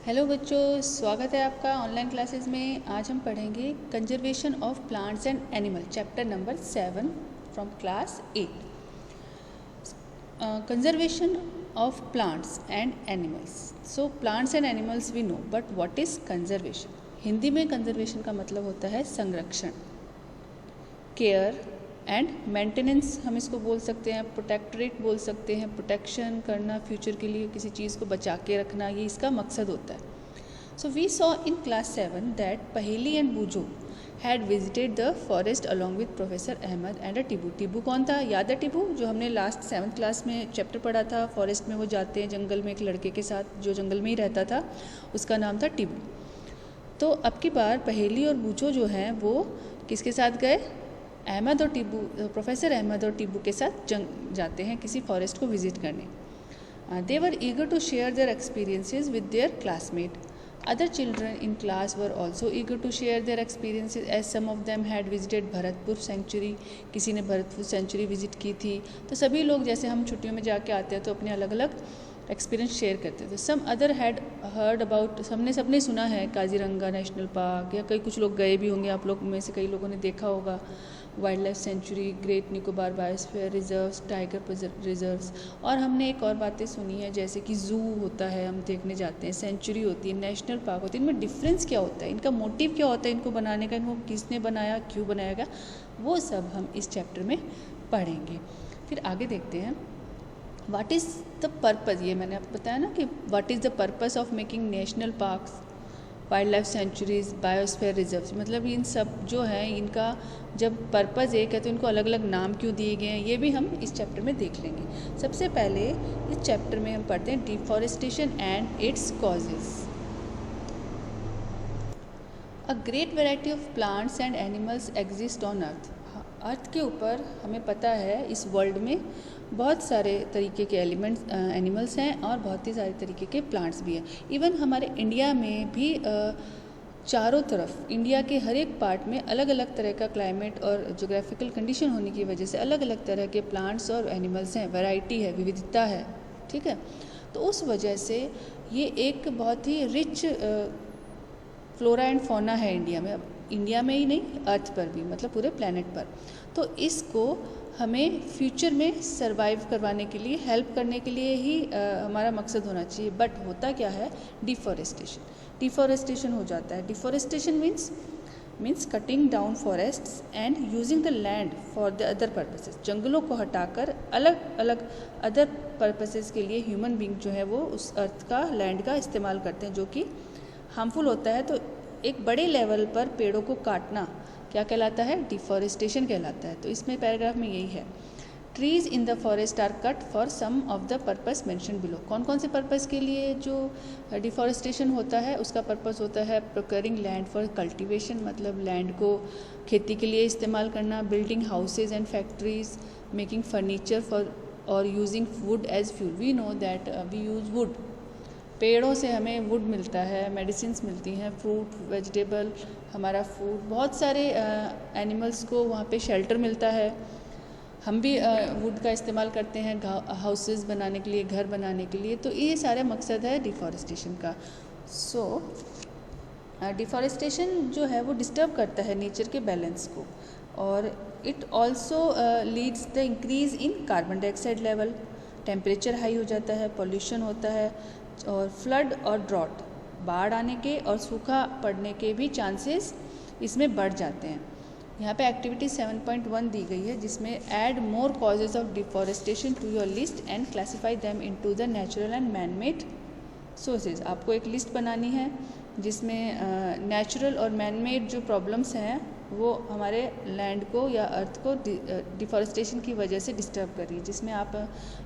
Hello बच्चों, स्वागत है आपका ऑनलाइन क्लासेस में। आज हम पढ़ेंगे conservation of plants and animal, chapter number 7 from class 8। Conservation of plants and animals. So plants and animals we know, but what is conservation? Hindi में कंजर्वेशन का मतलब होता है संरक्षण, केयर एंड मेंटेनेंस। हम इसको बोल सकते हैं, प्रोटेक्टरेट बोल सकते हैं, प्रोटेक्शन करना, फ्यूचर के लिए किसी चीज़ को बचा के रखना, ये इसका मकसद होता है। So we saw in class 7 that Paheli and Boojho had visited the forest along with professor Ahmad and a Tibu. Tibu कौन था? याद है टिबू, जो हमने लास्ट 7th क्लास में चैप्टर पढ़ा था। फॉरेस्ट में वो जाते हैं जंगल में एक लड़के के साथ जो जंगल में ही रहता था, उसका नाम था टिबू। तो अब की बार पहेली और बूजो जो हैं वो किसके साथ गए? अहमद और टिबू, प्रोफेसर अहमद और टिबू के साथ जाते हैं किसी फॉरेस्ट को विजिट करने। They were eager to share their experiences with their classmate. Other children in class were also eager to share their experiences as some of them had visited Bharatpur sanctuary. किसी ने भरतपुर सेंचुरी विजिट की थी। तो सभी लोग, जैसे हम छुट्टियों में जाके आते हैं तो अपने अलग अलग एक्सपीरियंस शेयर करते थे। Some other had heard about, सबने सुना है काजीरंगा नेशनल पार्क, या कई कुछ लोग गए भी होंगे, आप लोग में से कई लोगों ने देखा होगा। Wild life century, great Nicobar biosphere reserves, tiger reserves. और हमने एक और बातें सुनी है, जैसे कि ज़ू होता है, हम देखने जाते हैं, सेंचुरी होती है, नेशनल पार्क होती है। इनमें डिफरेंस क्या होता है, इनका मोटिव क्या होता है इनको बनाने का, इनको किसने बनाया, क्यों बनाया गया, वो सब हम इस चैप्टर में पढ़ेंगे। फिर आगे देखते हैं व्हाट इज़ द पर्पज़। ये मैंने आपको बताया ना कि what is the purpose of making national parks, wild life centuries, biosphere reserves. मतलब इन सब जो है, इनका जब पर्पज़ एक है तो इनको अलग अलग नाम क्यों दिए गए हैं, ये भी हम इस चैप्टर में देख लेंगे। सबसे पहले इस चैप्टर में हम पढ़ते हैं deforestation and its causes. A great variety of plants and animals exist on earth. Earth के ऊपर हमें पता है इस वर्ल्ड में बहुत सारे तरीके के एनिमल्स हैं और बहुत ही सारे तरीके के प्लांट्स भी हैं। इवन हमारे इंडिया में भी चारों तरफ, इंडिया के हर एक पार्ट में अलग अलग तरह का क्लाइमेट और जोग्राफिकल कंडीशन होने की वजह से अलग अलग तरह के प्लांट्स और एनिमल्स हैं, वैरायटी है, विविधता है, ठीक है। तो उस वजह से ये एक बहुत ही रिच फ्लोरा एंड फौना है इंडिया में। अब इंडिया में ही नहीं, अर्थ पर भी, मतलब पूरे प्लेनेट पर। तो इसको हमें फ्यूचर में सरवाइव करवाने के लिए, हेल्प करने के लिए ही हमारा मकसद होना चाहिए। बट होता क्या है? डिफॉरेस्टेशन हो जाता है। Deforestation means cutting down forests and using the land for the other purposes. जंगलों को हटाकर अलग अलग अदर पर्पसेस के लिए ह्यूमन बींग जो है वो उस अर्थ का, लैंड का इस्तेमाल करते हैं, जो कि हार्मफुल होता है। तो एक बड़े लेवल पर पेड़ों को काटना क्या कहलाता है? डिफॉरेस्टेशन कहलाता है। तो इसमें पैराग्राफ में यही है, trees in the forest are cut for some of the purpose mention below. कौन कौन से पर्पस के लिए जो डिफॉरेस्टेशन होता है, उसका पर्पस होता है प्रोक्योरिंग लैंड फॉर कल्टीवेशन, मतलब लैंड को खेती के लिए इस्तेमाल करना, building houses and factories, making furniture for और using wood as fuel. We know that we use wood, पेड़ों से हमें वुड मिलता है, मेडिसिन्स मिलती हैं, फ्रूट, वेजिटेबल, हमारा फूड, बहुत सारे एनिमल्स को वहाँ पे शेल्टर मिलता है। हम भी वुड का इस्तेमाल करते हैं हाउसेस बनाने के लिए, घर बनाने के लिए। तो ये सारा मकसद है डिफॉरेस्टेशन का। सो डिफॉरेस्टेशन जो है वो डिस्टर्ब करता है नेचर के बैलेंस को, और it also leads the increase in carbon dioxide level, temperature high हो जाता है, पॉल्यूशन होता है, और फ्लड और ड्रॉट, बाढ़ आने के और सूखा पड़ने के भी चांसेस इसमें बढ़ जाते हैं। यहाँ पे एक्टिविटी 7.1 दी गई है, जिसमें add more causes of deforestation to your list and classify them into the natural and man made sources. आपको एक लिस्ट बनानी है जिसमें नेचुरल और मैन मेड जो प्रॉब्लम्स हैं वो हमारे लैंड को या अर्थ को डिफॉरेस्टेशन की वजह से डिस्टर्ब कर रही है। जिसमें आप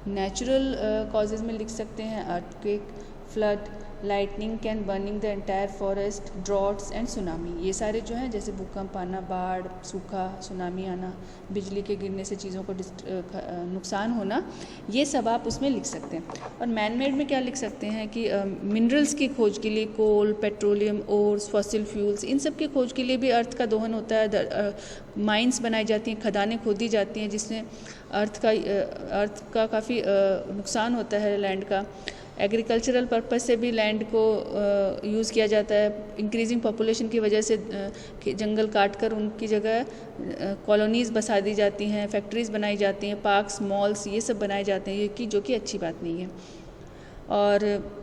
नेचुरल कॉजेज़ में लिख सकते हैं earthquake, flood, lightning can burning the entire forest, droughts and tsunami. ये सारे जो हैं, जैसे भूकंप आना, बाढ़, सूखा, सुनामी आना, बिजली के गिरने से चीज़ों को नुकसान होना, ये सब आप उसमें लिख सकते हैं। और मैन मेड में क्या लिख सकते हैं कि मिनरल्स की खोज के लिए कोल, पेट्रोलियम, ओर्स, फॉसिल फ्यूल्स, इन सब की खोज के लिए भी अर्थ का दोहन होता है। माइंस बनाई जाती हैं, खदानें खोदी जाती हैं, जिसमें अर्थ का काफ़ी नुकसान होता है लैंड का। एग्रीकल्चरल पर्पस से भी लैंड को यूज़ किया जाता है। इंक्रीजिंग पॉपुलेशन की वजह से जंगल काट कर उनकी जगह कॉलोनीज़ बसा दी जाती हैं, फैक्ट्रीज़ बनाई जाती हैं, पार्क्स, मॉल्स ये सब बनाए जाते हैं, ये जो कि अच्छी बात नहीं है। और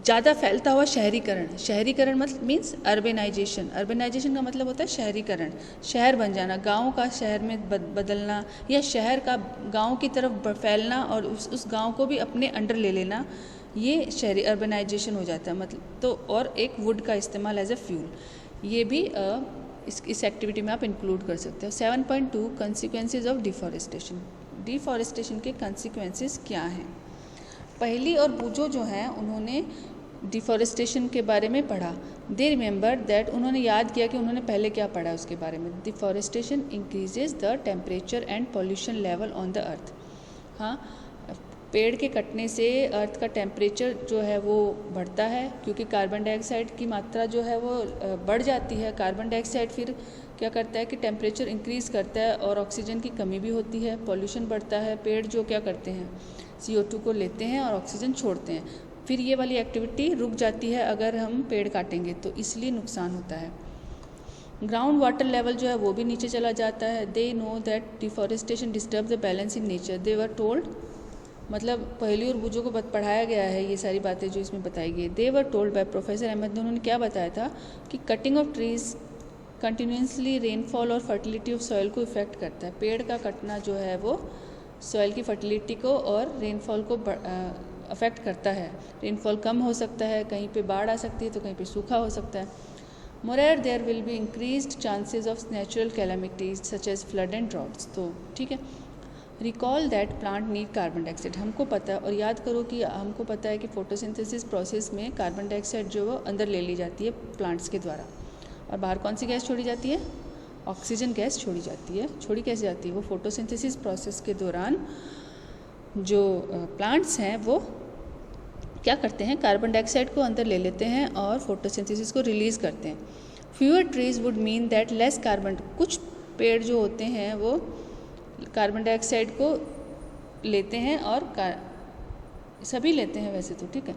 ज़्यादा फैलता हुआ शहरीकरण, शहरीकरण मतलब मीन्स अर्बेनाइजेशन। अर्बेनाइजेशन का मतलब होता है शहरीकरण, शहर बन जाना, गाँव का शहर में बदलना, या शहर का गाँव की तरफ फैलना और उस गाँव को भी अपने अंडर ले लेना, ये शहरी अर्बेनाइजेशन हो जाता है। मतलब तो और एक वुड का इस्तेमाल एज ए फ्यूल, ये भी इस एक्टिविटी में आप इंक्लूड कर सकते हो। 7.2 कंसिक्वेंसेज ऑफ डिफॉरेस्टेशन। डिफॉरेस्टेशन के कंसिक्वेंसेज क्या हैं? पहली और बूझो जो हैं उन्होंने डिफॉरेस्टेशन के बारे में पढ़ा। दे रिमेंबर दैट, उन्होंने याद किया कि उन्होंने पहले क्या पढ़ा है उसके बारे में। Deforestation increases the temperature and pollution level on the अर्थ। हाँ, पेड़ के कटने से अर्थ का टेम्परेचर जो है वो बढ़ता है, क्योंकि कार्बन डाइऑक्साइड की मात्रा जो है वो बढ़ जाती है। कार्बन डाइऑक्साइड फिर क्या करता है कि टेम्परेचर इंक्रीज़ करता है और ऑक्सीजन की कमी भी होती है, पॉल्यूशन बढ़ता है। पेड़ जो क्या करते हैं, CO2 को लेते हैं और ऑक्सीजन छोड़ते हैं, फिर ये वाली एक्टिविटी रुक जाती है अगर हम पेड़ काटेंगे, तो इसलिए नुकसान होता है। ग्राउंड वाटर लेवल जो है वो भी नीचे चला जाता है। They know that deforestation disturb the balance in nature. They were told, मतलब पहली और बूझों को पढ़ाया गया है ये सारी बातें जो इसमें बताई गई। They were told by professor Ahmad, उन्होंने क्या बताया था कि cutting of trees continuously rainfall और फर्टिलिटी ऑफ सॉइल को इफेक्ट करता है। पेड़ का कटना जो है वो सॉइल की फर्टिलिटी को और रेनफॉल को अफेक्ट करता है। रेनफॉल कम हो सकता है, कहीं पे बाढ़ आ सकती है तो कहीं पे सूखा हो सकता है। Moreover there will be increased chances of natural calamities such as flood and droughts. तो ठीक है, recall that plant need carbon dioxide. हमको पता है, और याद करो कि हमको पता है कि फोटोसिंथेसिस प्रोसेस में कार्बन डाइऑक्साइड जो वो अंदर ले ली जाती है प्लांट्स के द्वारा, और बाहर कौन सी गैस छोड़ी जाती है? ऑक्सीजन गैस छोड़ी जाती है। छोड़ी कैसे जाती है? वो फोटोसिंथेसिस प्रोसेस के दौरान जो प्लांट्स हैं वो क्या करते हैं, कार्बन डाइऑक्साइड को अंदर ले लेते हैं और फोटोसिंथेसिस को रिलीज़ करते हैं। Fewer trees would mean that less carbon, कुछ पेड़ जो होते हैं वो कार्बन डाइऑक्साइड को लेते हैं और सभी लेते हैं वैसे तो, ठीक है,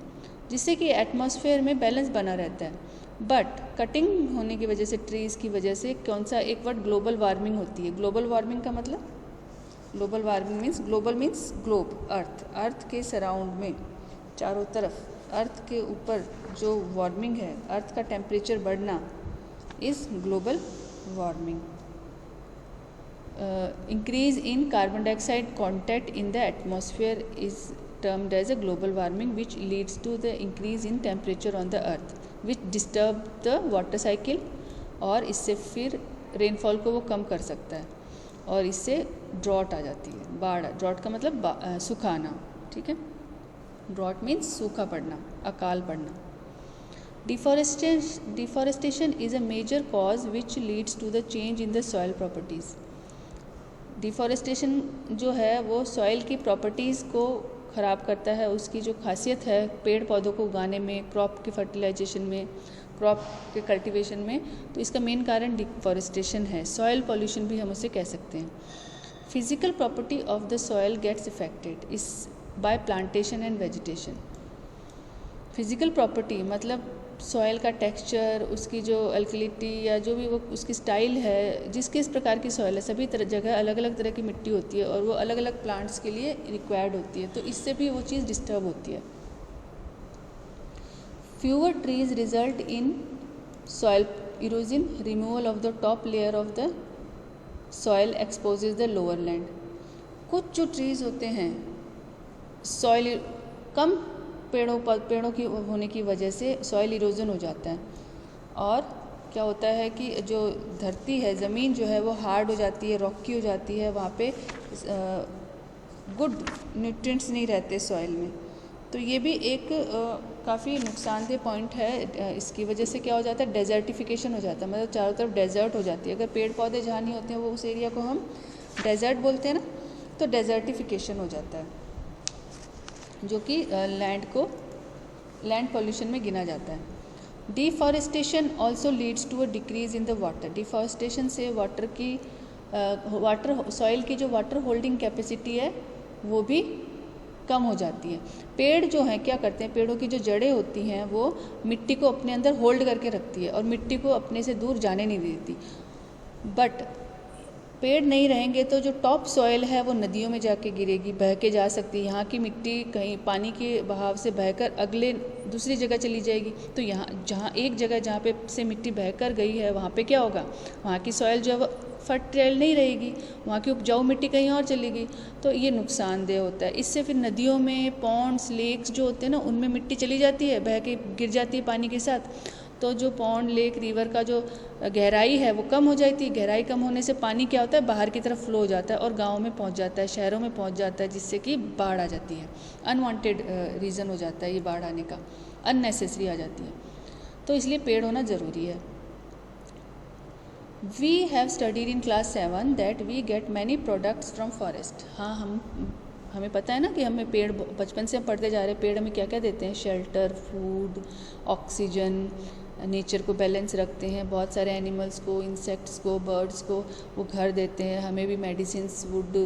जिससे कि एटमॉस्फेयर में बैलेंस बना रहता है। बट कटिंग होने की वजह से, ट्रीज़ की वजह से कौन सा एक वर्ड, ग्लोबल वार्मिंग होती है। ग्लोबल वार्मिंग का मतलब, global warming means, global means globe, earth के सराउंड में, चारों तरफ अर्थ के ऊपर जो वार्मिंग है, अर्थ का टेम्परेचर बढ़ना, is global warming. Increase in carbon dioxide content in the atmosphere is termed as a global warming which leads to the increase in temperature on the earth which disturb the water cycle, और इससे फिर rainfall को वो कम कर सकता है और इससे ड्रॉट आ जाती है, बाढ़। ड्रॉट का मतलब सूखा आना, ठीक है, ड्रॉट मीन्स सूखा पड़ना, अकाल पड़ना। Deforestation is a major cause which leads to the change in the soil properties. Deforestation जो है वो सॉइल की प्रॉपर्टीज़ को ख़राब करता है, उसकी जो खासियत है पेड़ पौधों को उगाने में, क्रॉप के फर्टिलाइजेशन में, क्रॉप के कल्टीवेशन में, तो इसका मेन कारण डिफॉरेस्टेशन है। सॉइल पॉल्यूशन भी हम उसे कह सकते हैं। Physical property of the soil gets affected is by plantation and vegetation. Physical property मतलब सॉइल का टेक्सचर, उसकी जो अल्कलिटी या जो भी वो उसकी स्टाइल है, जिस किस प्रकार की सॉइल है, सभी जगह अलग अलग तरह की मिट्टी होती है और वो अलग अलग प्लांट्स के लिए रिक्वायर्ड होती है, तो इससे भी वो चीज़ डिस्टर्ब होती है। Fewer trees result in soil erosion, removal of the top layer of the soil exposes the lower land. कुछ जो ट्रीज होते हैं, सॉइल कम पेड़ों की होने की वजह से सॉइल इरोजन हो जाता है, और क्या होता है कि जो धरती है, ज़मीन जो है वो हार्ड हो जाती है, रॉकी हो जाती है, वहाँ पे गुड न्यूट्रिएंट्स नहीं रहते सॉइल में। तो ये भी एक काफ़ी नुकसानदेह पॉइंट है। इसकी वजह से क्या हो जाता है, डेजर्टिफिकेशन हो जाता है, मतलब चारों तरफ डेजर्ट हो जाती है। अगर पेड़ पौधे जहाँ नहीं होते हैं वो उस एरिया को हम डेजर्ट बोलते हैं ना, तो डेजर्टिफिकेशन हो जाता है, जो कि लैंड पॉल्यूशन में गिना जाता है। Deforestation also leads to a decrease in the water. Deforestation से सॉइल की जो वाटर होल्डिंग कैपेसिटी है वो भी कम हो जाती है। पेड़ जो हैं क्या करते हैं, पेड़ों की जो जड़ें होती हैं वो मिट्टी को अपने अंदर होल्ड करके रखती है और मिट्टी को अपने से दूर जाने नहीं देती। बट पेड़ नहीं रहेंगे तो जो टॉप सॉइल है वो नदियों में जाके गिरेगी, बह के जा सकती है। यहाँ की मिट्टी कहीं पानी के बहाव से बहकर अगले दूसरी जगह चली जाएगी। तो यहाँ जहाँ एक जगह जहाँ पे से मिट्टी बहकर गई है वहाँ पे क्या होगा, वहाँ की सॉइल जो है फर्टाइल नहीं रहेगी, वहाँ की उपजाऊ मिट्टी कहीं और चली गई। तो ये नुकसानदेह होता है। इससे फिर नदियों में पॉन्ड्स, लेक्स जो होते हैं ना, उनमें मिट्टी चली जाती है, बह के गिर जाती है पानी के साथ। तो जो पॉन्ड, लेक, रिवर का जो गहराई है वो कम हो जाती है। गहराई कम होने से पानी क्या होता है, बाहर की तरफ फ्लो हो जाता है और गाँव में पहुँच जाता है, शहरों में पहुँच जाता है, जिससे कि बाढ़ आ जाती है। अनवांटेड रीज़न हो जाता है ये बाढ़ आने का, अननेसेसरी आ जाती है। तो इसलिए पेड़ होना ज़रूरी है। We have studied in class 7 that we get many products from forest. हाँ, हमें पता है ना कि हमें पेड़, बचपन से हम पढ़ते जा रहे हैं, पेड़ हमें क्या क्या देते हैं, शेल्टर, फूड, ऑक्सीजन, नेचर को बैलेंस रखते हैं, बहुत सारे एनिमल्स को, इंसेक्ट्स को, बर्ड्स को वो घर देते हैं, हमें भी मेडिसिन्स, वुड,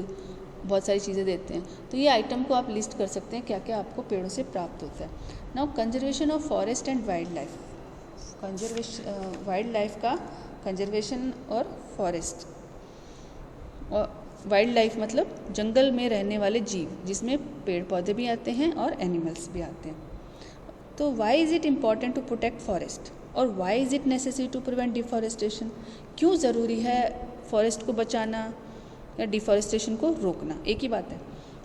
बहुत सारी चीज़ें देते हैं। तो ये आइटम को आप लिस्ट कर सकते हैं क्या क्या आपको पेड़ों से प्राप्त होता है। Now conservation of forest and wild life. Conservation, wild life का कंजर्वेशन और फॉरेस्ट, और वाइल्ड लाइफ मतलब जंगल में रहने वाले जीव, जिसमें पेड़ पौधे भी आते हैं और एनिमल्स भी आते हैं। तो why is it important to protect forest और why is it necessary to prevent deforestation. क्यों ज़रूरी है फॉरेस्ट को बचाना या डिफॉरेस्टेशन को रोकना, एक ही बात है।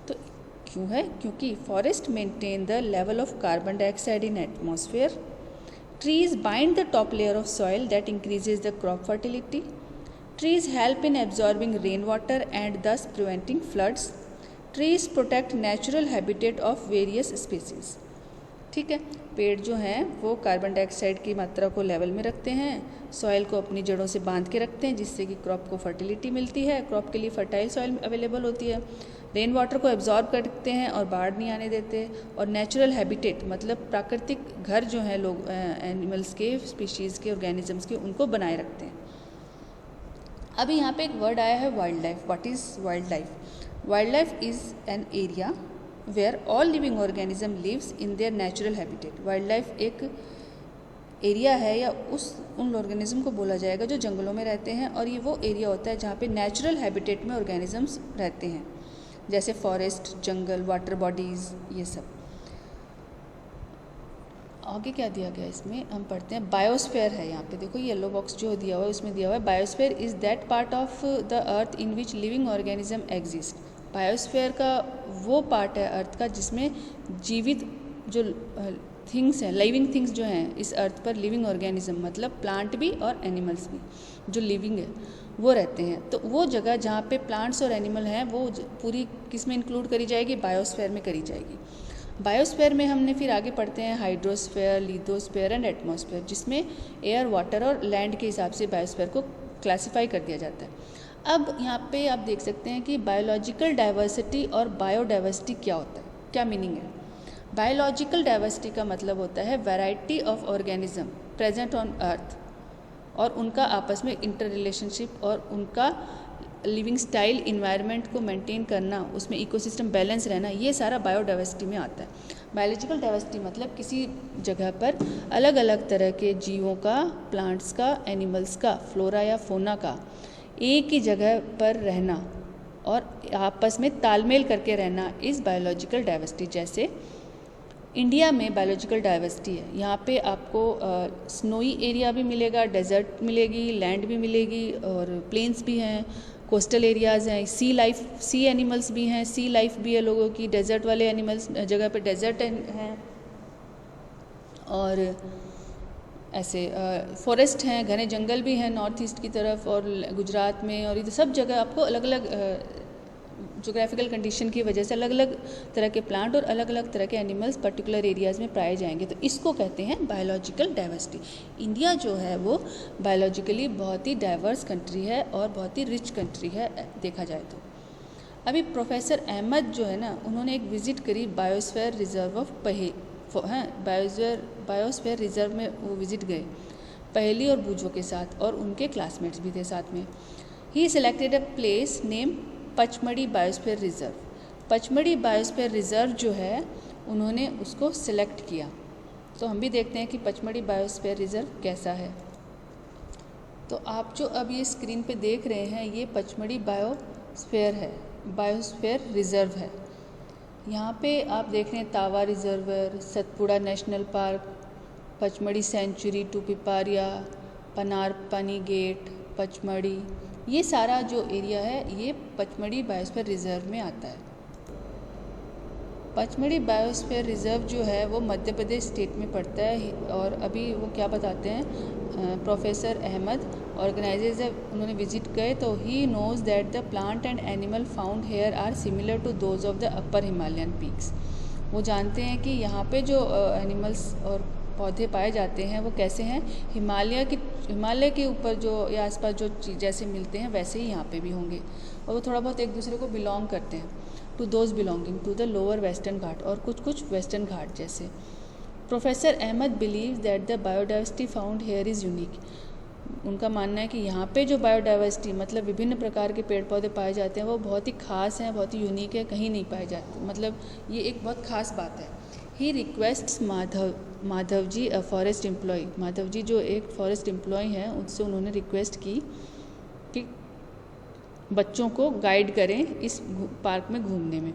तो क्यों है, क्योंकि forest maintain the level of carbon dioxide in atmosphere, trees bind the top layer of soil that increases the crop fertility, trees help in absorbing rainwater and thus preventing floods, trees protect natural habitat of various species। ठीक है, पेड़ जो हैं वो carbon dioxide की मात्रा को level में रखते हैं, सॉइल को अपनी जड़ों से बांध के रखते हैं, जिससे कि क्रॉप को फर्टिलिटी मिलती है, क्रॉप के लिए फर्टाइल सॉइल अवेलेबल होती है, रेन वाटर को एब्जॉर्ब करते हैं और बाढ़ नहीं आने देते, और नेचुरल हैबिटेट मतलब प्राकृतिक घर जो हैं लोग एनिमल्स के, स्पीशीज़ के, ऑर्गेनिजम्स के, उनको बनाए रखते हैं। अभी यहाँ पे एक वर्ड आया है wild life. What is wild life? Wild life is an area where all living organism lives in their natural habitat. Wild life एक एरिया है या उन ऑर्गेनिज्म को बोला जाएगा जो जंगलों में रहते हैं, और ये वो एरिया होता है जहाँ पे नेचुरल हैबिटेट में ऑर्गेनिजम्स रहते हैं, जैसे फॉरेस्ट, जंगल, वाटर बॉडीज़, ये सब। आगे क्या दिया गया इसमें हम पढ़ते हैं। बायोस्फीयर है यहाँ पे, देखो येलो बॉक्स जो दिया हुआ है उसमें दिया हुआ है biosphere is that part of the earth in which living organism exist. Biosphere का वो पार्ट है अर्थ का जिसमें जीवित जो थिंग्स हैं, लिविंग थिंग्स जो हैं इस अर्थ पर, लिविंग ऑर्गेनिज्म मतलब प्लांट भी और एनिमल्स भी जो लिविंग है वो रहते हैं। तो वो जगह जहाँ पे प्लांट्स और एनिमल हैं वो पूरी किस में इंक्लूड करी जाएगी? बायोस्फीयर में करी जाएगी। बायोस्फीयर में हमने फिर आगे पढ़ते हैं हाइड्रोस्फीयर, लिथोस्फीयर एंड एटमॉस्फेयर, जिसमें एयर, वाटर और लैंड के हिसाब से बायोस्फीयर को क्लासिफाई कर दिया जाता है। अब यहाँ पे आप देख सकते हैं कि बायोलॉजिकल डाइवर्सिटी और बायोडाइवर्सिटी क्या होता है, क्या मीनिंग है। बायोलॉजिकल डाइवर्सिटी का मतलब होता है variety of organism present on earth और उनका आपस में इंटर रिलेशनशिप और उनका लिविंग स्टाइल, इन्वायरमेंट को मेंटेन करना, उसमें इकोसिस्टम बैलेंस रहना, ये सारा बायोडाइवर्सिटी में आता है। बायोलॉजिकल डाइवर्सिटी मतलब किसी जगह पर अलग अलग तरह के जीवों का, प्लांट्स का, एनिमल्स का, फ्लोरा या फोना का एक ही जगह पर रहना और आपस में तालमेल करके रहना इस बायोलॉजिकल डाइवर्सिटी। जैसे इंडिया में बायोलॉजिकल डाइवर्सिटी है, यहाँ पे आपको स्नोई एरिया भी मिलेगा, डेजर्ट मिलेगी, लैंड भी मिलेगी और प्लेन्स भी हैं, कोस्टल एरियाज़ हैं, सी लाइफ, सी एनिमल्स भी हैं, सी लाइफ भी है लोगों की, डेजर्ट वाले एनिमल्स जगह पे डेजर्ट हैं और ऐसे फॉरेस्ट हैं, घने जंगल भी हैं नॉर्थ ईस्ट की तरफ और गुजरात में, और इधर सब जगह आपको अलग अलग जोग्राफिकल कंडीशन की वजह से अलग अलग तरह के प्लांट और अलग अलग तरह के एनिमल्स पर्टिकुलर एरियाज़ में पाए जाएंगे। तो इसको कहते हैं बायोलॉजिकल डाइवर्सिटी। इंडिया जो है वो बायोलॉजिकली बहुत ही डाइवर्स कंट्री है और बहुत ही रिच कंट्री है देखा जाए तो। अभी प्रोफेसर अहमद जो है ना, उन्होंने एक विज़िट करी biosphere reserve of biosphere reserve में वो विज़िट गए पहेली और बूझों के साथ, और उनके क्लासमेट्स भी थे साथ में। He selected a place name Pachmarhi biosphere reserve. Pachmarhi biosphere reserve जो है उन्होंने उसको सिलेक्ट किया। तो हम भी देखते हैं कि पचमढ़ी बायोस्फीयर रिजर्व कैसा है। तो आप जो अब ये स्क्रीन पे देख रहे हैं ये पचमढ़ी बायोस्फीयर है, बायोस्फीयर रिजर्व है। यहाँ पे आप देख रहे हैं Tawa reservoir, Satpura national park, Pachmarhi sanctuary, to Piparia, Panar Pani gate, Pachmarhi, ये सारा जो एरिया है ये पचमढ़ी बायोस्फीयर रिजर्व में आता है। पचमढ़ी बायोस्फीयर रिजर्व जो है वो मध्य प्रदेश स्टेट में पड़ता है। और अभी वो क्या बताते हैं प्रोफेसर अहमद ऑर्गेनाइजर्स, जब उन्होंने विजिट गए तो he knows that the plant and animal found here are similar to those of the upper Himalayan peaks. वो जानते हैं कि यहाँ पे जो एनिमल्स और पौधे पाए जाते हैं वो कैसे हैं, हिमालय के ऊपर जो या आसपास जो जैसे मिलते हैं वैसे ही यहाँ पे भी होंगे। और वो थोड़ा बहुत एक दूसरे को बिलोंग करते हैं, to those belonging to the lower western Ghat, और कुछ वेस्टर्न घाट जैसे। Professor Ahmad believe that the biodiversity found here is unique. उनका मानना है कि यहाँ पे जो बायोडाइवर्सिटी मतलब विभिन्न प्रकार के पेड़ पौधे पाए जाते हैं वो बहुत ही खास हैं, बहुत ही यूनिक है, कहीं नहीं पाए जाते, मतलब ये एक बहुत खास बात है। He requests Madhav ji a forest employee, Madhav ji जो एक फॉरेस्ट एम्प्लॉय हैं उनसे उन्होंने रिक्वेस्ट की कि बच्चों को गाइड करें इस पार्क में घूमने में।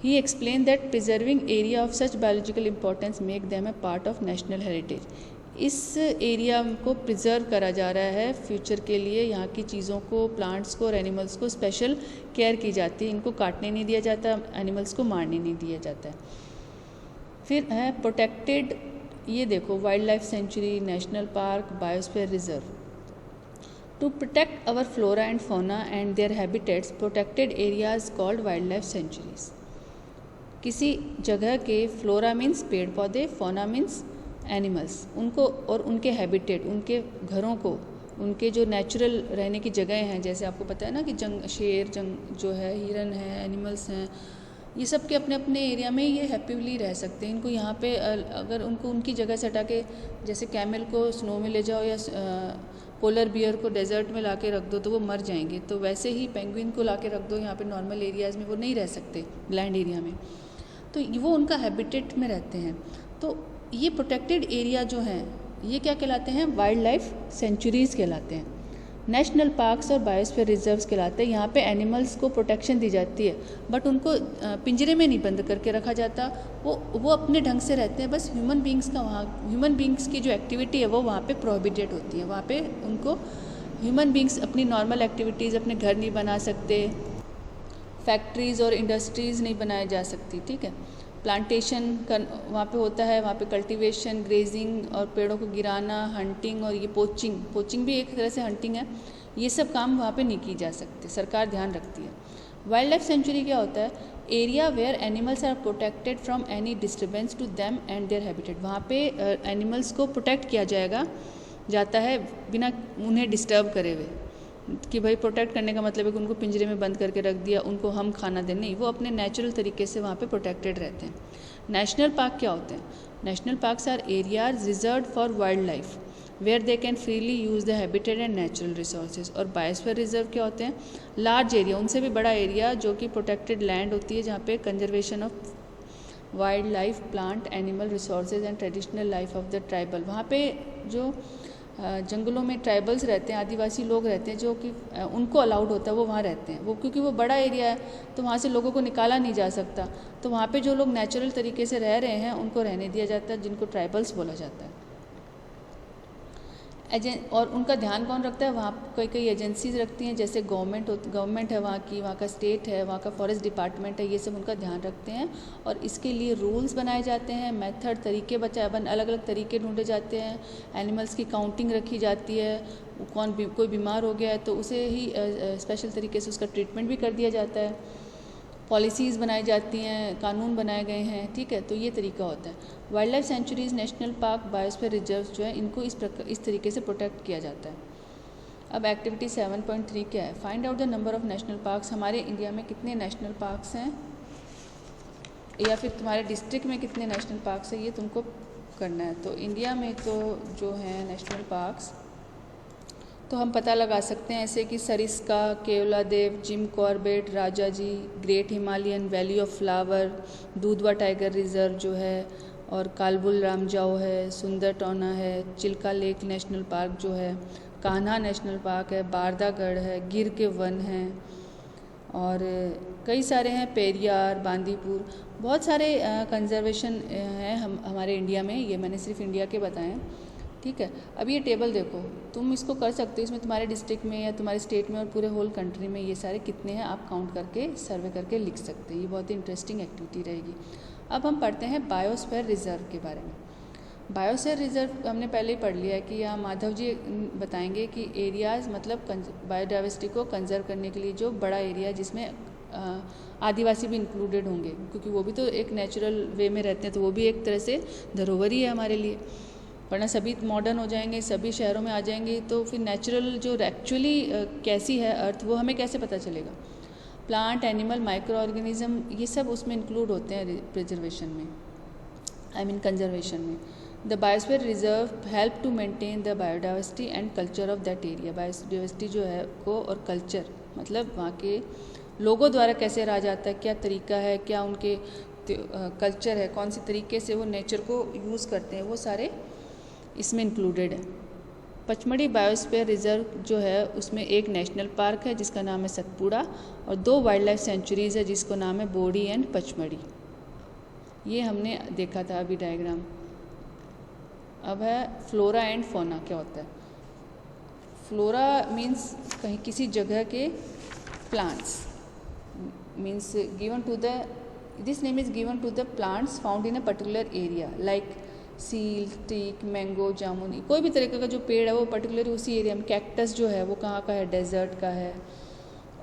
He explain that preserving area of such biological importance make them a part of national heritage. इस एरिया को प्रिजर्व करा जा रहा है फ्यूचर के लिए, यहाँ की चीज़ों को, प्लांट्स को और एनिमल्स को स्पेशल केयर की जाती है, इनको काटने नहीं दिया जाता, एनिमल्स को मारने नहीं दिया जाता है। फिर है प्रोटेक्टेड, ये देखो wild life sanctuary, national park, biosphere reserve. To protect our flora and fauna and their habitats, protected areas called wild life sanctuaries. किसी जगह के फ्लोरा मीन्स पेड़ पौधे, फौना मीन्स एनिमल्स, उनको और उनके हैबिटेट, उनके घरों को, उनके जो नेचुरल रहने की जगह हैं, जैसे आपको पता है ना कि शेर जो है, हिरन है, एनिमल्स हैं, ये सब के अपने अपने एरिया में ये हैप्पीली रह सकते हैं। इनको यहाँ पे अगर उनको उनकी जगह से हटा के, जैसे कैमल को स्नो में ले जाओ या पोलर बियर को डेजर्ट में ला के रख दो तो वो मर जाएंगे, तो वैसे ही पेंगुइन को ला के रख दो यहाँ पे नॉर्मल एरियाज़ में, वो नहीं रह सकते लैंड एरिया में, तो वो उनका हैबिटेट में रहते हैं। तो ये प्रोटेक्टेड एरिया जो हैं ये क्या कहलाते हैं, वाइल्ड लाइफ सेंचुरीज़ कहलाते हैं। नेशनल पार्क्स और बायोस्फीयर रिजर्व्स कहलाते हैं। यहाँ पे एनिमल्स को प्रोटेक्शन दी जाती है, बट उनको पिंजरे में नहीं बंद करके रखा जाता, वो अपने ढंग से रहते हैं। बस ह्यूमन बींग्स की जो एक्टिविटी है वो वहाँ पे प्रोहिबिटेड होती है। वहाँ पे उनको ह्यूमन बींग्स अपनी नॉर्मल एक्टिविटीज़, अपने घर नहीं बना सकते, फैक्ट्रीज़ और इंडस्ट्रीज़ नहीं बनाई जा सकती, ठीक है। प्लांटेशन वहाँ पे होता है, वहाँ पे कल्टीवेशन, ग्रेजिंग और पेड़ों को गिराना, हंटिंग और ये पोचिंग भी एक तरह से हंटिंग है, ये सब काम वहाँ पे नहीं की जा सकते, सरकार ध्यान रखती है। वाइल्ड लाइफ सेंचुरी क्या होता है, area where animals are protected from any disturbance to them and their habitat. वहाँ पे एनिमल्स को प्रोटेक्ट किया जाता है बिना उन्हें डिस्टर्ब करे हुए, कि भाई प्रोटेक्ट करने का मतलब है कि उनको पिंजरे में बंद करके रख दिया, उनको हम खाना दें, नहीं, वो अपने नेचुरल तरीके से वहाँ पे प्रोटेक्टेड रहते हैं। नेशनल पार्क क्या होते हैं, national parks are areas reserved for wild life where they can freely use the habitat and natural resources. और बायोस्फीयर रिजर्व क्या होते हैं, लार्ज एरिया, उनसे भी बड़ा एरिया जो कि प्रोटेक्टेड लैंड होती है, जहाँ पे conservation of wild life, plant, animal resources and traditional life of the tribal. वहाँ पे जो जंगलों में ट्राइबल्स रहते हैं, आदिवासी लोग रहते हैं, जो कि उनको अलाउड होता है वो वहाँ रहते हैं। वो क्योंकि वो बड़ा एरिया है तो वहाँ से लोगों को निकाला नहीं जा सकता, तो वहाँ पे जो लोग नेचुरल तरीके से रह रहे हैं उनको रहने दिया जाता है, जिनको ट्राइबल्स बोला जाता है। और उनका ध्यान कौन रखता है, वहाँ कई एजेंसीज रखती हैं, जैसे गवर्नमेंट है वहाँ का स्टेट है, वहाँ का फॉरेस्ट डिपार्टमेंट है, ये सब उनका ध्यान रखते हैं। और इसके लिए रूल्स बनाए जाते हैं, मेथड, तरीके अलग अलग तरीके ढूंढे जाते हैं। एनिमल्स की काउंटिंग रखी जाती है, कोई बीमार हो गया है तो उसे ही स्पेशल तरीके से उसका ट्रीटमेंट भी कर दिया जाता है। पॉलिसीज़ बनाई जाती हैं, कानून बनाए गए हैं, ठीक है, तो ये तरीका होता है। Wild life centuries, national park, biosphere reserves जो है इनको इस तरीके से प्रोटेक्ट किया जाता है। अब एक्टिविटी 7.3 क्या है, find out the number of national parks. हमारे इंडिया में कितने नेशनल पार्क्स हैं, या फिर तुम्हारे डिस्ट्रिक्ट में कितने नेशनल पार्क्स हैं, ये तुमको करना है। तो इंडिया में तो जो है नेशनल पार्क्स तो हम पता लगा सकते हैं ऐसे कि Sariska, Keoladeo, Jim Corbett, Rajaji, great Himalayan, valley of flower, दूधवा टाइगर रिजर्व जो है, और कालबुल रामजाओ है, सुंदर टोना है, चिल्का लेक नेशनल पार्क जो है, कान्हा नेशनल पार्क है, बारदागढ़ है, गिर के वन हैं, और कई सारे हैं, पेरियार, बांदीपुर, बहुत सारे कंजर्वेशन हैं हमारे इंडिया में। ये मैंने सिर्फ इंडिया के बताए हैं, ठीक है। अब ये टेबल देखो, तुम इसको कर सकते हो, इसमें तुम्हारे डिस्ट्रिक्ट में या तुम्हारे स्टेट में और पूरे होल कंट्री में ये सारे कितने हैं आप काउंट करके सर्वे करके लिख सकते हैं। ये बहुत ही इंटरेस्टिंग एक्टिविटी रहेगी। अब हम पढ़ते हैं बायोस्फीयर रिजर्व के बारे में। बायोस्फीयर रिजर्व हमने पहले ही पढ़ लिया है कि यहाँ माधव जी बताएंगे कि एरियाज़ मतलब बायोडाइवर्सिटी को कंजर्व करने के लिए जो बड़ा एरिया जिसमें आदिवासी भी इंक्लूडेड होंगे, क्योंकि वो भी तो एक नेचुरल वे में रहते हैं, तो वो भी एक तरह से धरोहर ही है हमारे लिए। वरना सभी मॉडर्न हो जाएंगे, सभी शहरों में आ जाएंगे, तो फिर नेचुरल जो एक्चुअली कैसी है अर्थ वो हमें कैसे पता चलेगा। प्लांट, एनिमल, माइक्रो ऑर्गेनिज्म ये सब उसमें इंक्लूड होते हैं प्रिजर्वेशन में, कंजर्वेशन में। The biosphere reserve help to maintain the biodiversity and culture of that area. Biodiversity जो है को और कल्चर मतलब वहाँ के लोगों द्वारा कैसे रहा जाता है, क्या तरीका है, क्या उनके कल्चर है, कौन सी तरीके से वो नेचर को यूज़ करते हैं, वो सारे इसमें इंक्लूडेड है। पचमढ़ी बायोस्फीयर रिजर्व जो है उसमें एक नेशनल पार्क है जिसका नाम है सतपुड़ा, और 2 वाइल्ड लाइफ सेंचुरीज़ है जिसको नाम है बोडी एंड पचमढ़ी। ये हमने देखा था अभी डायग्राम। अब है फ्लोरा एंड फौना क्या होता है। फ्लोरा मीन्स कहीं किसी जगह के plants, means given to the this name is given to the plants found in a particular area like सील, टीक, मैंगो, जामुनी, कोई भी तरीके का जो पेड़ है वो पर्टिकुलर उसी एरिया में। कैक्टस जो है वो कहाँ का है, डेजर्ट का है।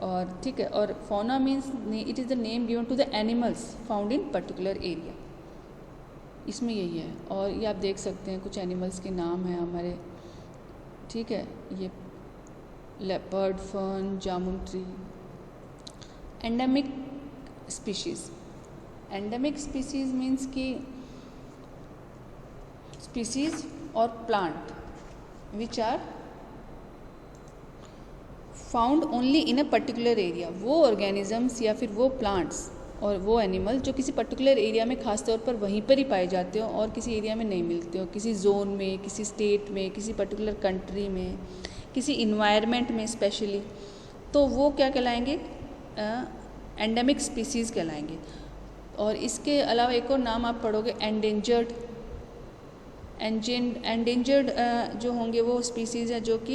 और ठीक है, और fauna means it is the name given to the animals found in particular area, इसमें यही है। और ये आप देख सकते हैं कुछ एनिमल्स के नाम हैं हमारे, ठीक है। ये leopard, fern, jamun tree. Endemic species, endemic species means कि स्पीसीज और plant which are found only in a particular area. वो ऑर्गेनिजम्स या फिर वो प्लांट्स और वो एनिमल जो किसी पर्टिकुलर एरिया में खास तौर पर वहीं पर ही पाए जाते हो और किसी एरिया में नहीं मिलते हो, किसी जोन में, किसी स्टेट में, किसी पर्टिकुलर कंट्री में, किसी इन्वायरमेंट में स्पेशली, तो वो क्या कहलाएंगे, एंडेमिक स्पीसीज़ कहलाएंगे। और इसके अलावा एक और नाम आप पढ़ोगे एंडेंजर्ड। एंडेंजर्ड जो होंगे वो स्पीसीज़ हैं जो कि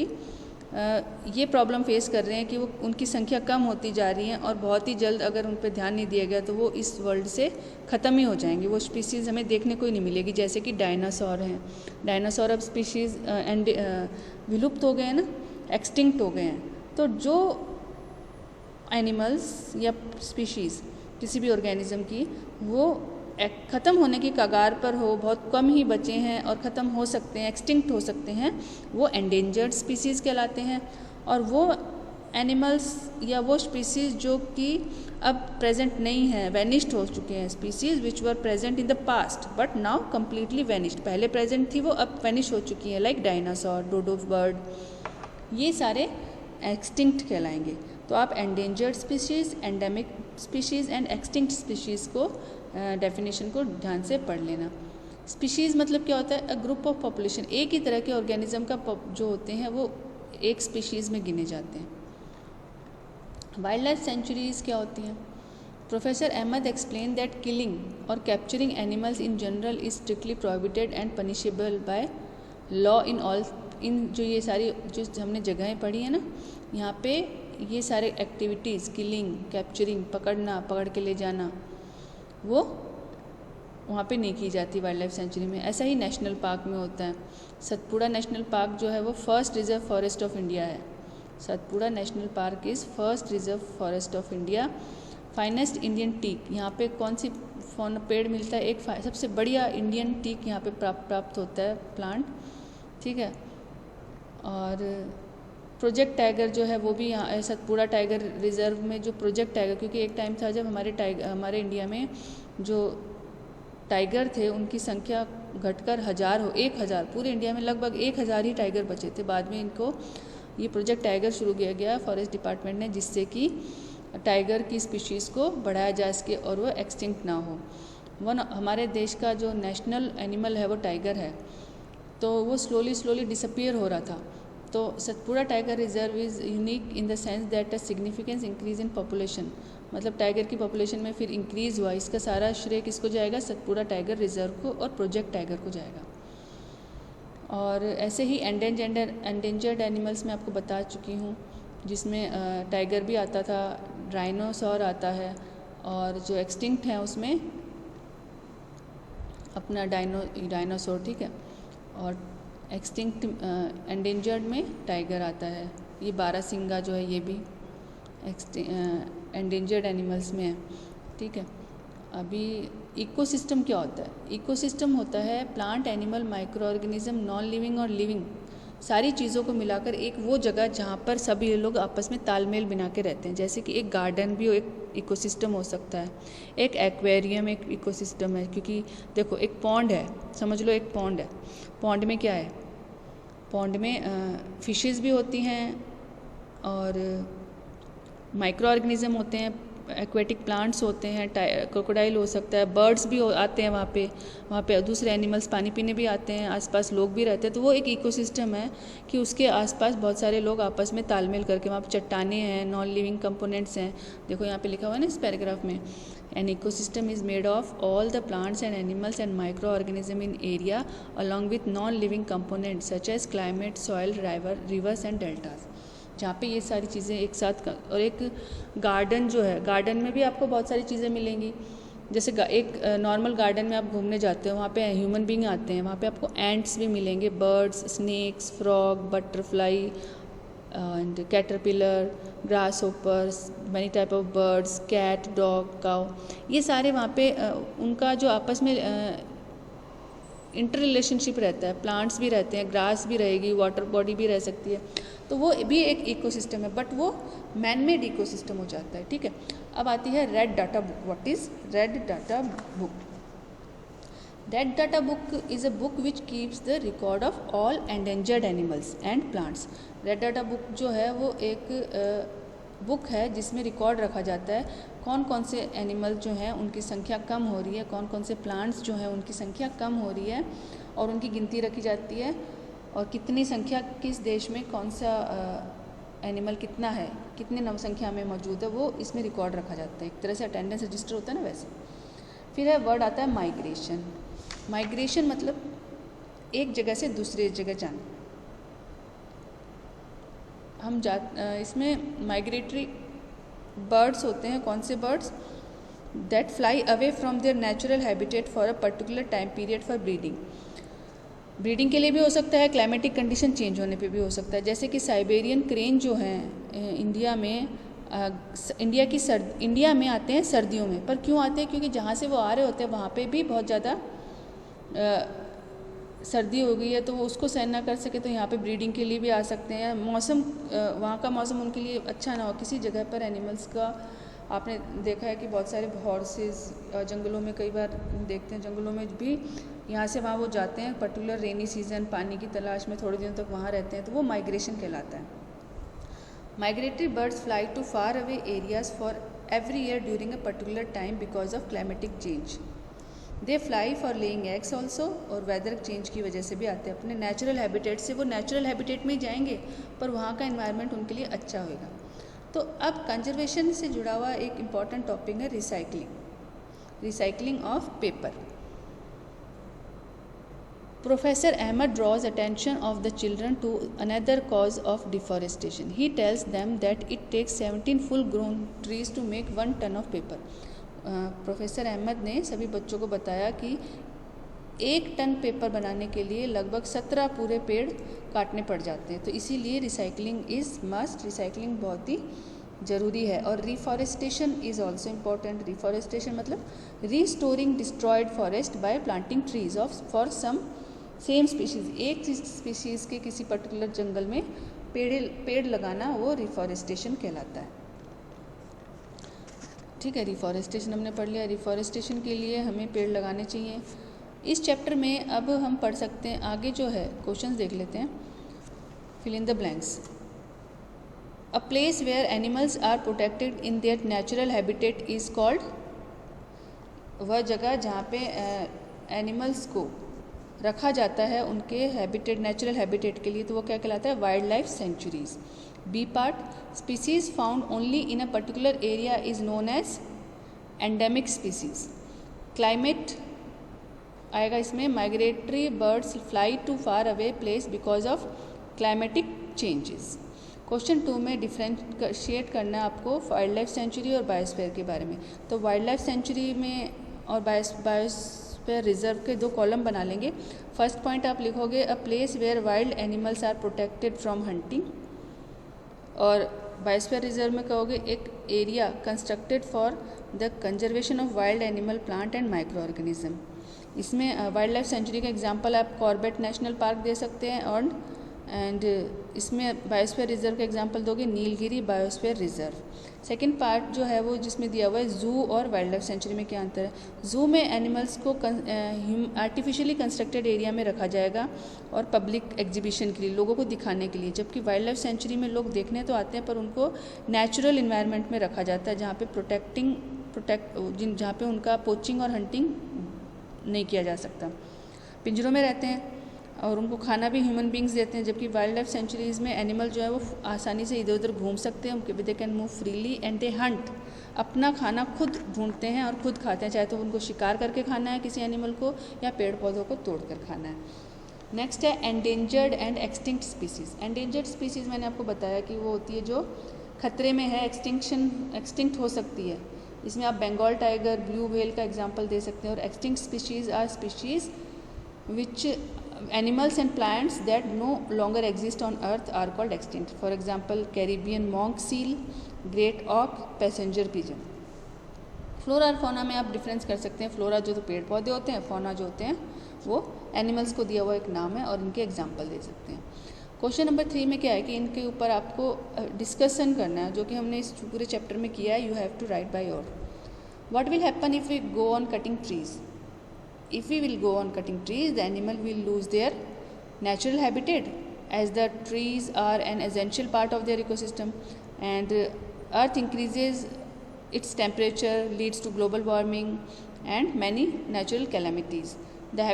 ये प्रॉब्लम फेस कर रहे हैं कि वो उनकी संख्या कम होती जा रही है और बहुत ही जल्द अगर उन पर ध्यान नहीं दिया गया तो वो इस वर्ल्ड से ख़त्म ही हो जाएंगे। वो स्पीसीज़ हमें देखने को ही नहीं मिलेगी, जैसे कि डायनासोर हैं। डायनासोर अब स्पीशीज़ विलुप्त हो गए हैं ना, एक्सटिंक्ट हो गए हैं। तो जो एनिमल्स या स्पीशीज़ किसी भी ऑर्गेनिज्म की वो ख़त्म होने की कगार पर हो, बहुत कम ही बचे हैं और ख़त्म हो सकते हैं, एक्सटिंक्ट हो सकते हैं, वो एंडेंजर्ड स्पीसीज़ कहलाते हैं। और वो एनिमल्स या वो स्पीसीज़ जो कि अब प्रेजेंट नहीं है, वैनिश्ड हो चुके हैं, species which were present in the past but now completely vanished. पहले प्रेजेंट थी वो अब वैनिश हो चुकी हैं, लाइक डायनासोर, डोडो बर्ड, ये सारे एक्सटिंक्ट कहलाएंगे। तो आप endangered species, endemic species and extinct species को डेफिनेशन को ध्यान से पढ़ लेना। स्पीशीज़ मतलब क्या होता है, अ ग्रुप ऑफ पॉपुलेशन, एक ही तरह के ऑर्गेनिज्म का जो होते हैं वो एक स्पीशीज़ में गिने जाते हैं। वाइल्ड लाइफ सेंचुरीज़ क्या होती हैं। Professor Ahmad explain that killing और capturing animals in general is strictly prohibited and punishable by law in all. इन जो ये सारी जो हमने जगहें पढ़ी है ना, यहाँ पे ये सारे एक्टिविटीज़, किलिंग, कैप्चरिंग, पकड़ना, पकड़ के ले जाना, वो वहाँ पे नहीं की जाती वाइल्ड लाइफ सेंचुरी में। ऐसा ही नेशनल पार्क में होता है। सतपुड़ा नेशनल पार्क जो है वो first reserve forest of India है। Satpura national park is first reserve forest of India. Finest Indian teak, यहाँ पे कौन सी पेड़ मिलता है, एक सबसे बढ़िया इंडियन टीक यहाँ पे प्राप्त होता है, प्लांट, ठीक है। और प्रोजेक्ट टाइगर जो है वो भी यहाँ सतपुड़ा टाइगर रिजर्व में, जो प्रोजेक्ट टाइगर, क्योंकि एक टाइम था जब हमारे इंडिया में जो टाइगर थे उनकी संख्या घटकर 1000 पूरे इंडिया में लगभग 1000 ही टाइगर बचे थे। बाद में इनको ये प्रोजेक्ट टाइगर शुरू किया गया फॉरेस्ट डिपार्टमेंट ने, जिससे कि टाइगर की स्पीशीज़ को बढ़ाया जा सके और वो एक्सटिंक्ट ना हो। हमारे देश का जो नेशनल एनिमल है वो टाइगर है, तो वो स्लोली डिसअपियर हो रहा था। तो Satpura tiger reserve is unique in the sense that a significance increase in population, मतलब टाइगर की पॉपुलेशन में फिर इंक्रीज़ हुआ। इसका सारा श्रेय किसको जाएगा? सतपुड़ा टाइगर रिजर्व को और प्रोजेक्ट टाइगर को जाएगा। और ऐसे ही एंडेंजर्ड एनिमल्स में आपको बता चुकी हूँ, जिसमें टाइगर भी आता था, डायनासोर आता है, और जो एक्सटिंक्ट हैं उसमें अपना डायनासोर, ठीक है, और एक्सटिंक्ट एंडेंजर्ड में टाइगर आता है। ये बारहसिंगा जो है ये भी एंडेंजर्ड एनिमल्स में है, ठीक है। अभी इकोसिस्टम क्या होता है? इकोसिस्टम होता है plant, animal, micro organism, non living और लिविंग, सारी चीज़ों को मिलाकर एक वो जगह जहाँ पर सभी लोग आपस में तालमेल बना के रहते हैं। जैसे कि एक गार्डन भी एक इकोसिस्टम हो सकता है, एक एक्वेरियम एक इकोसिस्टम है, क्योंकि देखो एक पॉन्ड है, समझ लो एक पॉन्ड है, पॉन्ड में क्या है? पॉन्ड में फिशेस भी होती हैं और माइक्रो ऑर्गेनिज्म होते हैं, एक्वेटिक प्लांट्स होते हैं, क्रोकोडाइल हो सकता है, बर्ड्स भी आते हैं वहाँ पे दूसरे एनिमल्स पानी पीने भी आते हैं, आसपास लोग भी रहते हैं। तो वो एक इकोसिस्टम है कि उसके आसपास बहुत सारे लोग आपस में तालमेल करके, वहाँ पे चट्टानें हैं, नॉन लिविंग कंपोनेंट्स हैं। देखो यहाँ पे लिखा हुआ है ना इस पैराग्राफ में, an ecosystem is made of all the plants and animals and micro organism in area along with non living components such as climate, soil, rivers and deltas, जहाँ पे ये सारी चीज़ें एक साथ। और एक गार्डन जो है, गार्डन में भी आपको बहुत सारी चीज़ें मिलेंगी। जैसे एक नॉर्मल गार्डन में आप घूमने जाते हो, वहाँ पे ह्यूमन बीइंग आते हैं, वहाँ पे आपको एंट्स भी मिलेंगे, birds, snakes, frog, butterfly and caterpillar, grasshoppers, many type of birds, cat, dog, cow, ये सारे वहाँ पे उनका जो आपस में इंटर रिलेशनशिप रहता है। प्लांट्स भी रहते हैं, ग्रास भी रहेगी, वाटर बॉडी भी रह सकती है, तो वो भी एक इकोसिस्टम है, बट वो मैन मेड इकोसिस्टम हो जाता है, ठीक है। अब आती है red data book. What is red data book? Red data book is a book which keeps the record of all endangered animals and plants. Red data book जो है वो एक बुक है जिसमें रिकॉर्ड रखा जाता है कौन कौन से एनिमल जो हैं उनकी संख्या कम हो रही है, कौन कौन से प्लांट्स जो हैं उनकी संख्या कम हो रही है, और उनकी गिनती रखी जाती है, और कितनी संख्या किस देश में कौन सा एनिमल कितना है, कितने नवसंख्या में मौजूद है, वो इसमें रिकॉर्ड रखा जाता है। एक तरह से अटेंडेंस रजिस्टर होता है ना, वैसे। फिर है वर्ड आता है माइग्रेशन। माइग्रेशन मतलब एक जगह से दूसरी जगह जाना। इसमें माइग्रेटरी बर्ड्स होते हैं। कौन से birds? That fly away from there natural habitat for a particular time period for breeding. Breeding के लिए भी हो सकता है, क्लाइमेटिक कंडीशन चेंज होने पे भी हो सकता है। जैसे कि साइबेरियन क्रेन जो हैं इंडिया में आते हैं सर्दियों में। पर क्यों आते हैं? क्योंकि जहाँ से वो आ रहे होते हैं वहाँ पे भी बहुत ज़्यादा सर्दी हो गई है, तो वो उसको सहन ना कर सके तो यहाँ पे ब्रीडिंग के लिए भी आ सकते हैं। मौसम वहाँ का मौसम उनके लिए अच्छा ना हो। किसी जगह पर एनिमल्स का आपने देखा है कि बहुत सारे हॉर्सेस जंगलों में, कई बार देखते हैं जंगलों में भी यहाँ से वहाँ वो जाते हैं पर्टिकुलर रेनी सीजन, पानी की तलाश में थोड़े दिनों तक वहाँ रहते हैं, तो वो माइग्रेशन कहलाता है। Migratory birds fly to far away areas for every year during a particular time because of climatic change. They fly for laying eggs also, और वेदर चेंज की वजह से भी आते हैं। अपने नेचुरल हैबिटेट से वो नेचुरल हैबिटेट में ही जाएंगे, पर वहाँ का इन्वायरमेंट उनके लिए अच्छा होगा। तो अब कंजर्वेशन से जुड़ा हुआ एक इम्पॉर्टेंट टॉपिक है recycling of paper. Professor Ahmed draws attention of the children to another cause of deforestation. He tells them that it takes 17 full-grown trees to make 1 ton of paper. Professor Ahmad ने सभी बच्चों को बताया कि 1 ton paper बनाने के लिए लगभग 17 पूरे पेड़ काटने पड़ जाते हैं। तो इसीलिए रिसाइकलिंग इज़ मस्ट, रिसाइकलिंग बहुत ही ज़रूरी है। और reforestation is also important. Reforestation मतलब restoring destroyed forest by planting trees of for some same species. एक स्पीशीज़ के किसी पर्टिकुलर जंगल में पेड़ लगाना, वो रिफॉरेस्टेशन कहलाता है। ठीक है, रिफॉरेस्टेशन हमने पढ़ लिया। रिफॉरेस्टेशन के लिए हमें पेड़ लगाने चाहिए। इस चैप्टर में अब हम पढ़ सकते हैं, आगे जो है क्वेश्चंस देख लेते हैं। Fill in the blanks. A place where animals are protected in their natural habitat is called, वह जगह जहाँ पे एनिमल्स को रखा जाता है उनके हैबिटेट, नेचुरल हैबिटेट के लिए, तो वो क्या कहलाता है, wild life sanctuaries. B part, species found only in a particular area is known as endemic species. Climate आएगा इसमें, migratory birds fly to far away place because of climatic changes. Question 2 में डिफ्रेंशिएट करना है आपको wild life sanctuary और biosphere के बारे में। तो वाइल्ड लाइफ सेंचुरी में और बायोस्फीयर रिजर्व के 2 कॉलम बना लेंगे। फर्स्ट पॉइंट आप लिखोगे a place where wild animals are protected from hunting, और बायोस्फीयर रिजर्व में कहोगे एक area constructed for the conservation of wild animal, plant and micro organism. इसमें वाइल्ड लाइफ सेंचुरी का एग्जांपल आप कॉर्बेट नेशनल पार्क दे सकते हैं, और एंड इसमें बायोस्फीयर रिजर्व का एग्जांपल दोगे Nilgiri biosphere reserve. Second part जो है वो जिसमें दिया हुआ है जू और वाइल्ड लाइफ सेंचुरी में क्या अंतर है। जू में एनिमल्स को आर्टिफिशियली कंस्ट्रक्टेड एरिया में रखा जाएगा और पब्लिक एग्जीबिशन के लिए, लोगों को दिखाने के लिए, जबकि वाइल्ड लाइफ सेंचुरी में लोग देखने तो आते हैं पर उनको नेचुरल इन्वायरमेंट में रखा जाता है, जहाँ पे जहाँ पे उनका पोचिंग और हंटिंग नहीं किया जा सकता, पिंजरों में रहते हैं और उनको खाना भी ह्यूमन बींग्स देते हैं। जबकि वाइल्ड लाइफ सेंचुरीज़ में एनिमल जो है वो आसानी से इधर उधर घूम सकते हैं, they can move freely and they Hunt, अपना खाना खुद ढूंढते हैं और खुद खाते हैं, चाहे तो उनको शिकार करके खाना है किसी एनिमल को या पेड़ पौधों को तोड़ कर खाना है। नेक्स्ट है endangered and extinct species. Endangered species मैंने आपको बताया कि वो होती है जो खतरे में है, एक्सटिंक्ट हो सकती है। इसमें आप बंगाल टाइगर, ब्लू व्हेल का एग्जाम्पल दे सकते हैं। और extinct species are species which animals and plants that no longer exist on earth are called extinct. For example, Caribbean monk seal, great auk, passenger pigeon. Flora और fauna में आप difference कर सकते हैं। फ्लोरा जो तो पेड़ पौधे होते हैं, फौना जो होते हैं वो एनिमल्स को दिया हुआ एक नाम है और इनके एग्जाम्पल दे सकते हैं। क्वेश्चन नंबर 3 में क्या है कि इनके ऊपर आपको डिस्कशन करना है, जो कि हमने इस पूरे चैप्टर में किया है। You have to write by your. What will happen if we go on cutting trees? If we will go on cutting trees, the animal will lose their natural habitat, as the trees are an essential part of their ecosystem, and earth increases its temperature, leads to global warming and many natural calamities. The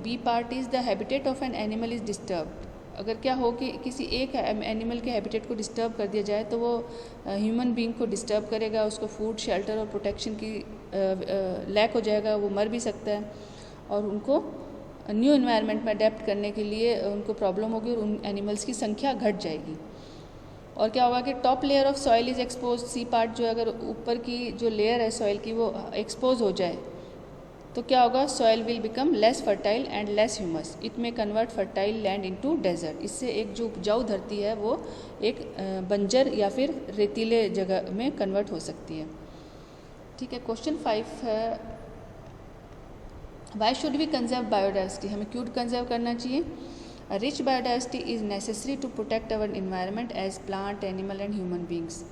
B part is the habitat of an animal is disturbed. अगर क्या हो कि किसी एक animal के habitat को disturb कर दिया जाए तो वो ह्यूमन बीइंग को डिस्टर्ब करेगा, उसको फूड, शेल्टर और प्रोटेक्शन की लैक हो जाएगा, वो मर भी सकता है और उनको न्यू इन्वायरमेंट में अडेप्ट करने के लिए उनको प्रॉब्लम होगी और उन एनिमल्स की संख्या घट जाएगी। और क्या होगा कि top layer of soil is expose. C part जो अगर ऊपर की जो लेयर है सॉइल की वो एक्सपोज हो जाए तो क्या होगा, soil will become less fertile and less humus. It may convert fertile land into desert. इससे एक जो उपजाऊ धरती है वो एक बंजर या फिर रेतीले जगह में कन्वर्ट हो सकती है। ठीक है। क्वेश्चन 5 है why should we conserve biodiversity? हमें क्यों कंजर्व करना चाहिए? Rich biodiversity is necessary to protect our environment as plant, animal and human beings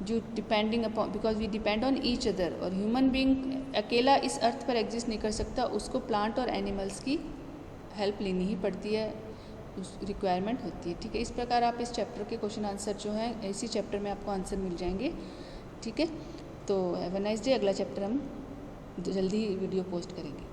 जो depending upon, because we depend on each other. और ह्यूमन बींग अकेला इस अर्थ पर एग्जिस्ट नहीं कर सकता, उसको प्लांट और एनिमल्स की हेल्प लेनी ही पड़ती है, उस रिक्वायरमेंट होती है। ठीक है। इस प्रकार आप इस चैप्टर के क्वेश्चन आंसर जो हैं इसी चैप्टर में आपको आंसर मिल जाएंगे। ठीक है। तो हैव अ नाइस डे। अगला चैप्टर हम जल्दी ही वीडियो पोस्ट करेंगे।